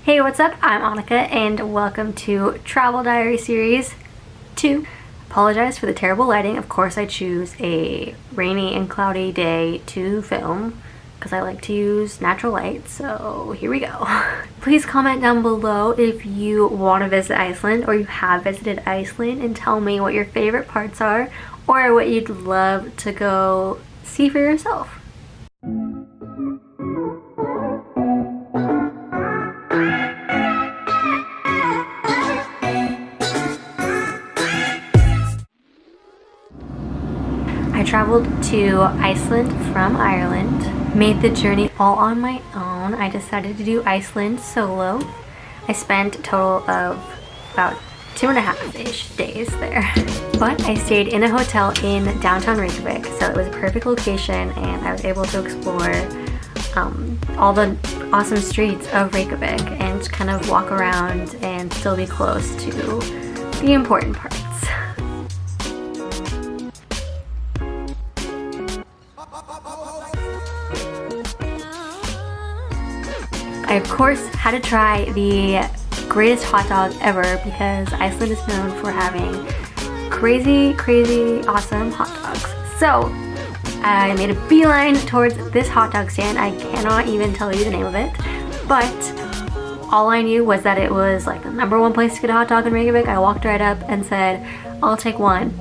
Hey, what's up? I'm Annika and welcome to Travel Diary Series 2. Apologize for the terrible lighting. Of course I choose a rainy and cloudy day to film because I like to use natural light, so here we go. Please comment down below if you want to visit Iceland or you have visited Iceland and tell me what your favorite parts are or what you'd love to go see for yourself. I traveled to Iceland from Ireland, made the journey all on my own. I decided to do Iceland solo. I spent a total of about 2.5-ish days there. But I stayed in a hotel in downtown Reykjavik, so it was a perfect location and I was able to explore all the awesome streets of Reykjavik and just kind of walk around and still be close to the important parts. I of course had to try the greatest hot dog ever because Iceland is known for having crazy awesome hot dogs. So I made a beeline towards this hot dog stand. I cannot even tell you the name of it, but all I knew was that it was like the #1 place to get a hot dog in Reykjavik. I walked right up and said, "I'll take one."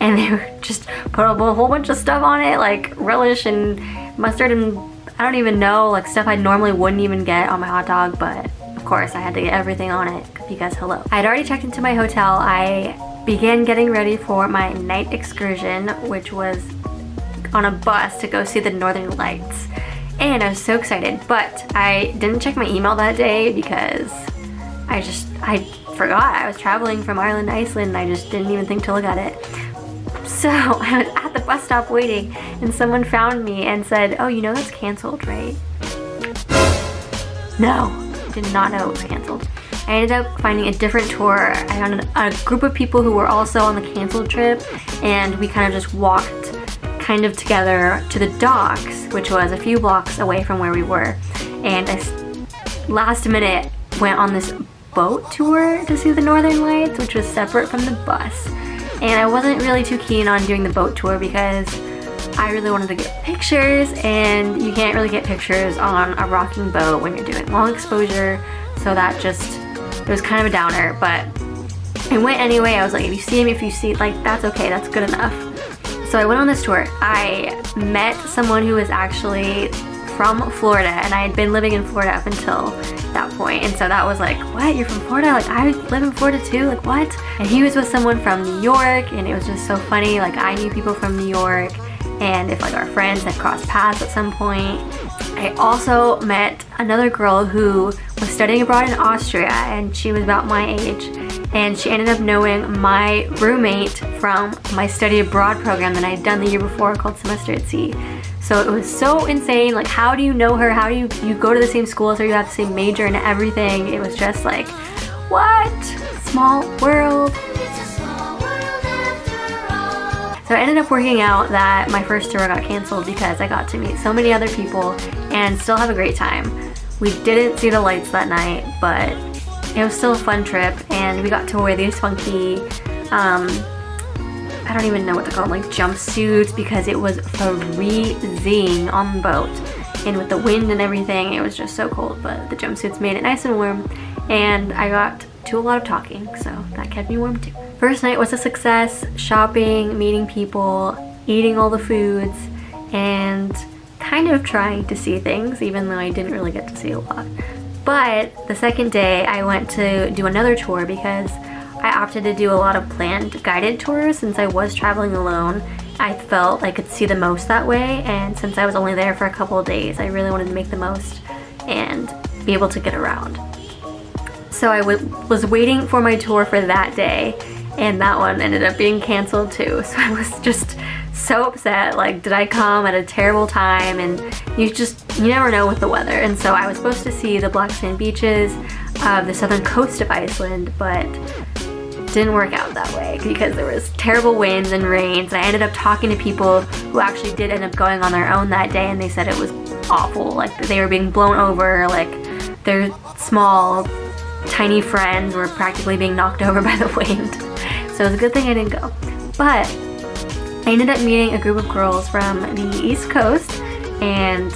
And they just put a whole bunch of stuff on it, like relish and mustard and I don't even know, like stuff I normally wouldn't even get on my hot dog, but of course I had to get everything on it because hello. I had already checked into my hotel. I began getting ready for my night excursion, which was on a bus to go see the Northern Lights. And I was so excited, but I didn't check my email that day because I forgot. I was traveling from Ireland to Iceland and I just didn't even think to look at it. So I was at the bus stop waiting and someone found me and said, "Oh, you know that's canceled, right?" No, I did not know it was canceled. I ended up finding a different tour. I found a group of people who were also on the canceled trip and we kind of just walked kind of together to the docks, which was a few blocks away from where we were. And I last minute went on this boat tour to see the Northern Lights, which was separate from the bus. And I wasn't really too keen on doing the boat tour because I really wanted to get pictures and you can't really get pictures on a rocking boat when you're doing long exposure, so that just, it was kind of a downer, but I went anyway. I was like, if you see, like, that's okay, that's good enough. So I went on this tour. I met someone who was actually from Florida and I had been living in Florida up until that point, and so that was like, what, you're from Florida? Like, I live in Florida too, like what? And he was with someone from New York and it was just so funny. Like, I knew people from New York and if like our friends had crossed paths at some point. I also met another girl who was studying abroad in Austria and she was about my age, and she ended up knowing my roommate from my study abroad program that I had done the year before called Semester at Sea. So it was so insane. Like, how do you know her? How do you go to the same school, so you have the same major and everything? It was just like, what? Small world. So it ended up working out that my first tour got canceled because I got to meet so many other people and still have a great time. We didn't see the lights that night, but it was still a fun trip and we got to wear these funky, I don't even know what to call them, like jumpsuits, because it was freezing on the boat. And with the wind and everything, it was just so cold, but the jumpsuits made it nice and warm. And I got to do a lot of talking, so that kept me warm too. First night was a success, shopping, meeting people, eating all the foods, and kind of trying to see things, even though I didn't really get to see a lot. But the second day, I went to do another tour because I opted to do a lot of planned guided tours since I was traveling alone. I felt I could see the most that way, and since I was only there for a couple of days, I really wanted to make the most and be able to get around. So I was waiting for my tour for that day, and that one ended up being canceled too. So I was just so upset. Like, did I come at a terrible time? And you never know with the weather. And so I was supposed to see the black sand beaches of the southern coast of Iceland, but didn't work out that way because there was terrible winds and rains. And I ended up talking to people who actually did end up going on their own that day, and they said it was awful. Like, they were being blown over, like their small, tiny friends were practically being knocked over by the wind. So it was a good thing I didn't go. But I ended up meeting a group of girls from the East Coast, and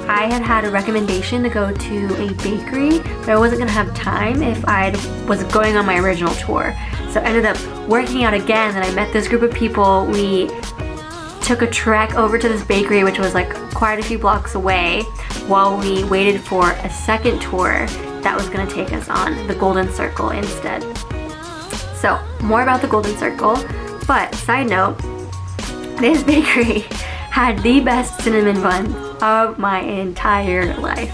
I had a recommendation to go to a bakery, but I wasn't gonna have time if I was going on my original tour. So I ended up working out again, and I met this group of people. We took a trek over to this bakery, which was like quite a few blocks away, while we waited for a second tour that was gonna take us on the Golden Circle instead. So more about the Golden Circle, but side note, this bakery had the best cinnamon buns of my entire life.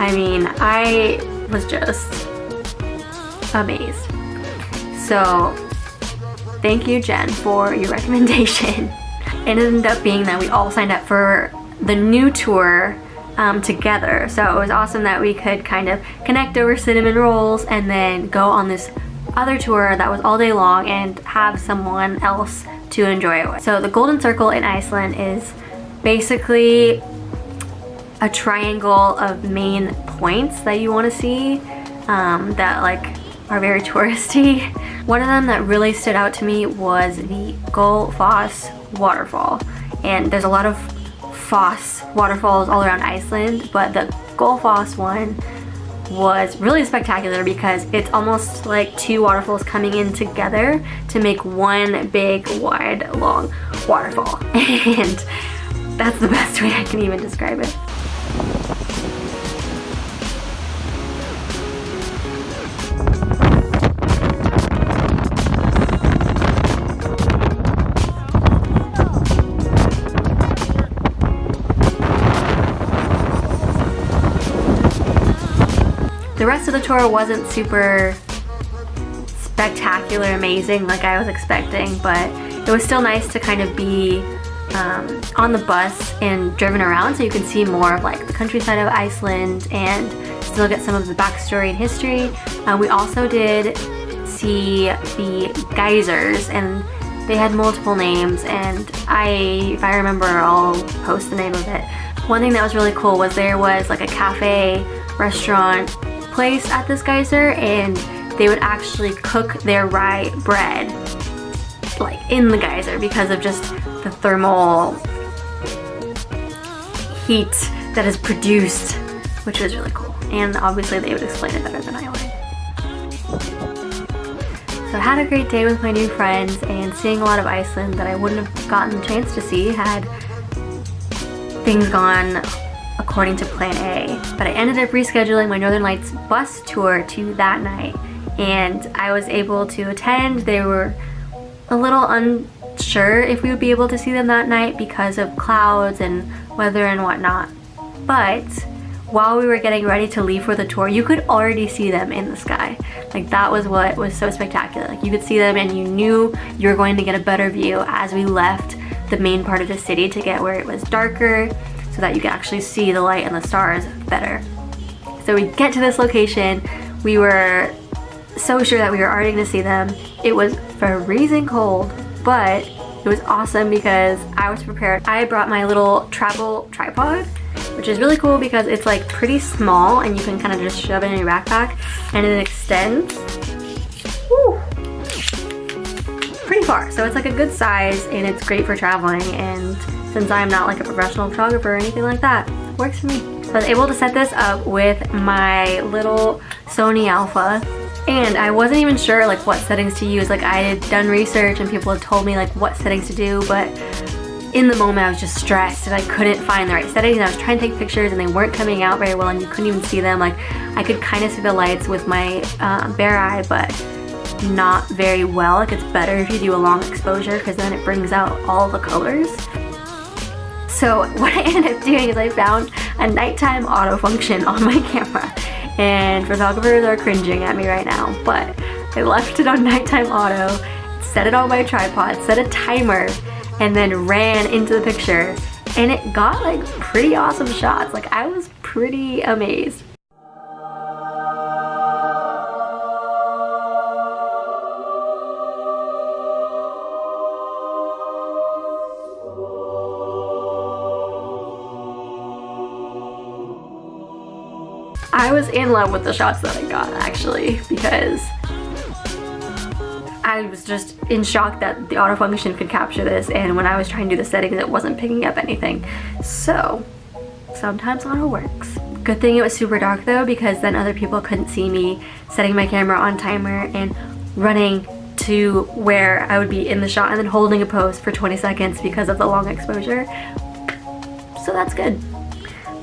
I mean, I was just amazed. So thank you, Jen, for your recommendation. It ended up being that we all signed up for the new tour together. So it was awesome that we could kind of connect over cinnamon rolls and then go on this other tour that was all day long and have someone else to enjoy it with. So the Golden Circle in Iceland is basically a triangle of main points that you want to see that like are very touristy. One of them that really stood out to me was the Gullfoss waterfall, and there's a lot of foss waterfalls all around Iceland, but the Gullfoss one was really spectacular because it's almost like two waterfalls coming in together to make one big, wide, long waterfall. And that's the best way I can even describe it. The rest of the tour wasn't super spectacular, amazing like I was expecting, but it was still nice to kind of be on the bus and driven around so you can see more of like the countryside of Iceland and still get some of the backstory and history. We also did see the Geysers, and they had multiple names, and if I remember, I'll post the name of it. One thing that was really cool was there was like a cafe restaurant place at this geyser, and they would actually cook their rye bread like in the geyser because of just the thermal heat that is produced, which was really cool. And obviously they would explain it better than I would. So I had a great day with my new friends and seeing a lot of Iceland that I wouldn't have gotten the chance to see had things gone according to plan A. But I ended up rescheduling my Northern Lights bus tour to that night, and I was able to attend. They were a little unsure if we would be able to see them that night because of clouds and weather and whatnot. But while we were getting ready to leave for the tour, you could already see them in the sky. Like, that was what was so spectacular. Like, you could see them and you knew you were going to get a better view as we left the main part of the city to get where it was darker, so that you could actually see the light and the stars better. So we get to this location, we were so sure that we were already gonna see them. It was freezing cold, but it was awesome because I was prepared. I brought my little travel tripod, which is really cool because it's like pretty small and you can kind of just shove it in your backpack, and it extends pretty far. So it's like a good size and it's great for traveling, and since I'm not like a professional photographer or anything like that, it works for me. So I was able to set this up with my little Sony Alpha, and I wasn't even sure like what settings to use. Like, I had done research and people had told me like what settings to do, but in the moment I was just stressed and I couldn't find the right settings, and I was trying to take pictures and they weren't coming out very well and you couldn't even see them. Like, I could kind of see the lights with my bare eye, but not very well. Like, it's better if you do a long exposure because then it brings out all the colors. So what I ended up doing is I found a nighttime auto function on my camera, and photographers are cringing at me right now, but I left it on nighttime auto, set it on my tripod, set a timer, and then ran into the picture, and it got like pretty awesome shots. Like, I was pretty amazed. I was in love with the shots that I got, actually, because I was just in shock that the auto function could capture this, and when I was trying to do the settings, it wasn't picking up anything. So sometimes auto works. Good thing it was super dark though, because then other people couldn't see me setting my camera on timer and running to where I would be in the shot and then holding a pose for 20 seconds because of the long exposure. So that's good.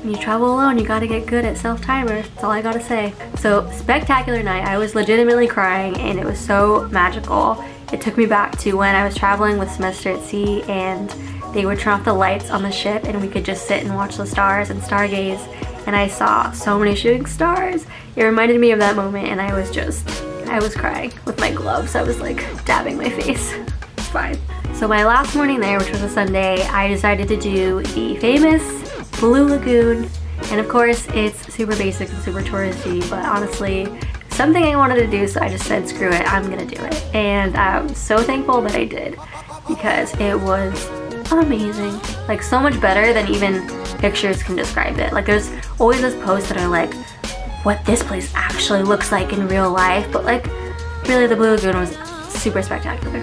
When you travel alone, you gotta get good at self-timer. That's all I gotta say. So, spectacular night. I was legitimately crying and it was so magical. It took me back to when I was traveling with Semester at Sea and they would turn off the lights on the ship and we could just sit and watch the stars and stargaze. And I saw so many shooting stars. It reminded me of that moment and I was crying with my gloves. I was like dabbing my face. It's fine. So my last morning there, which was a Sunday, I decided to do the famous Blue Lagoon, and of course it's super basic and super touristy, but honestly something I wanted to do, so I just said screw it, I'm gonna do it. And I'm so thankful that I did, because it was amazing. Like so much better than even pictures can describe it. Like there's always those posts that are like what this place actually looks like in real life, but like really the Blue Lagoon was super spectacular.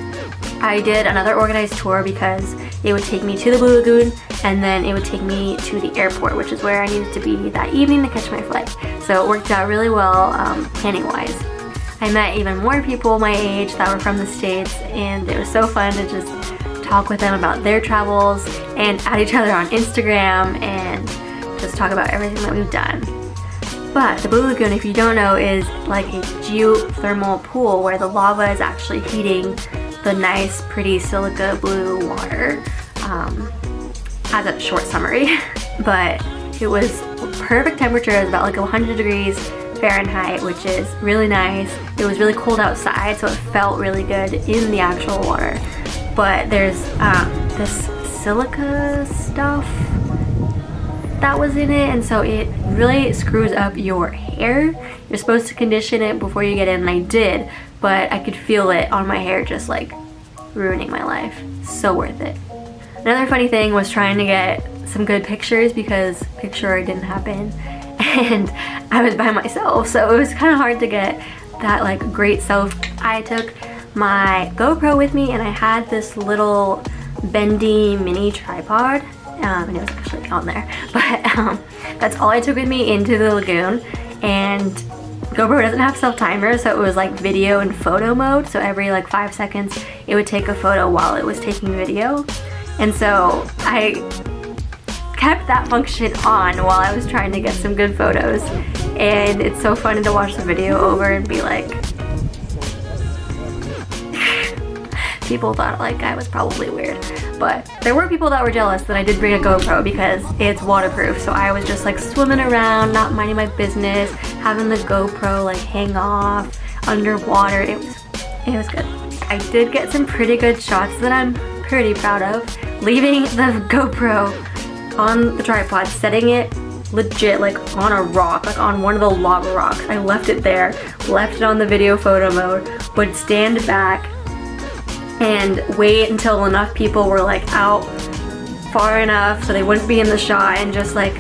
I did another organized tour because it would take me to the Blue Lagoon and then it would take me to the airport, which is where I needed to be that evening to catch my flight. So it worked out really well planning wise. I met even more people my age that were from the States, and it was so fun to just talk with them about their travels and add each other on Instagram and just talk about everything that we've done. But the Blue Lagoon, if you don't know, is like a geothermal pool where the lava is actually heating the nice, pretty silica blue water. As a short summary. But it was perfect temperature. It was about like 100 degrees Fahrenheit, which is really nice. It was really cold outside, so it felt really good in the actual water. But there's this silica stuff that was in it, and so it really screws up your hair. You're supposed to condition it before you get in, and I did, but I could feel it on my hair just like ruining my life. So worth it. Another funny thing was trying to get some good pictures because picture didn't happen and I was by myself, so it was kind of hard to get that like great self. I took my GoPro with me and I had this little bendy mini tripod and it was actually on there, but that's all I took with me into the lagoon. And GoPro doesn't have self-timer, so it was like video and photo mode, so every like 5 seconds it would take a photo while it was taking video. And so I kept that function on while I was trying to get some good photos. And it's so funny to watch the video over and be like, people thought like I was probably weird. But there were people that were jealous that I did bring a GoPro because it's waterproof. So I was just like swimming around, not minding my business, having the GoPro like hang off underwater. It was good. I did get some pretty good shots that I'm pretty proud of. Leaving the GoPro on the tripod, setting it legit like on a rock, like on one of the lava rocks. I left it there, left it on the video photo mode, would stand back and wait until enough people were like out far enough so they wouldn't be in the shot, and just like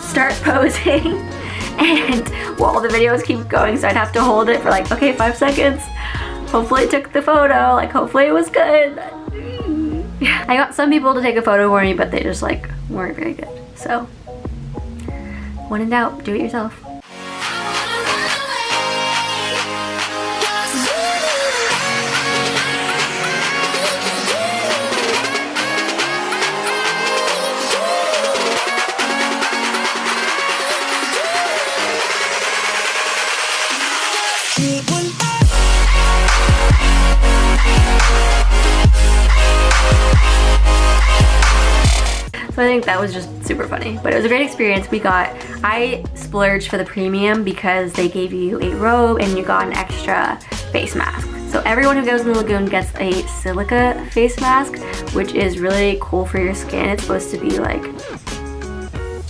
start posing. And while the videos keep going, so I'd have to hold it for like, okay, 5 seconds. Hopefully it took the photo, like hopefully it was good. I got some people to take a photo for me, but they just like weren't very good. So when in doubt, do it yourself. So I think that was just super funny, but it was a great experience. I splurged for the premium because they gave you a robe and you got an extra face mask. So everyone who goes in the lagoon gets a silica face mask, which is really cool for your skin. It's supposed to be like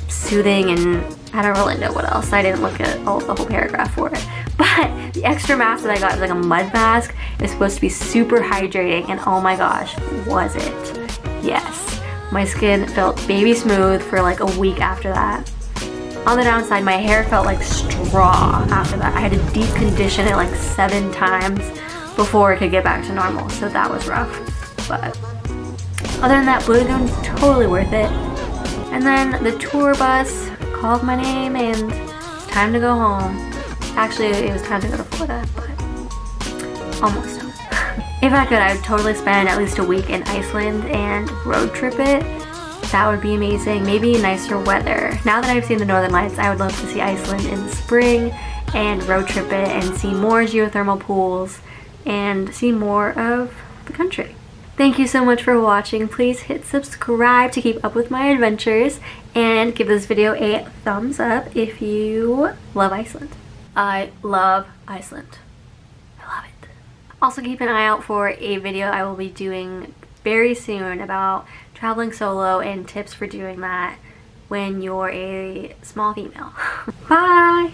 soothing, and I don't really know what else. I didn't look at the whole paragraph for it. But the extra mask that I got is like a mud mask. It's supposed to be super hydrating, and oh my gosh, was it? Yes. My skin felt baby smooth for like a week after that. On the downside, my hair felt like straw after that. I had to deep condition it like 7 times before it could get back to normal, so that was rough. But other than that, Blue Lagoon, totally worth it. And then the tour bus called my name and it's time to go home. Actually, it was time to go to Florida, but almost home. If I could, I would totally spend at least a week in Iceland and road trip it. That would be amazing. Maybe nicer weather. Now that I've seen the Northern Lights, I would love to see Iceland in spring and road trip it and see more geothermal pools and see more of the country. Thank you so much for watching. Please hit subscribe to keep up with my adventures and give this video a thumbs up if you love Iceland. I love Iceland. I love it. Also keep an eye out for a video I will be doing very soon about traveling solo and tips for doing that when you're a small female. Bye!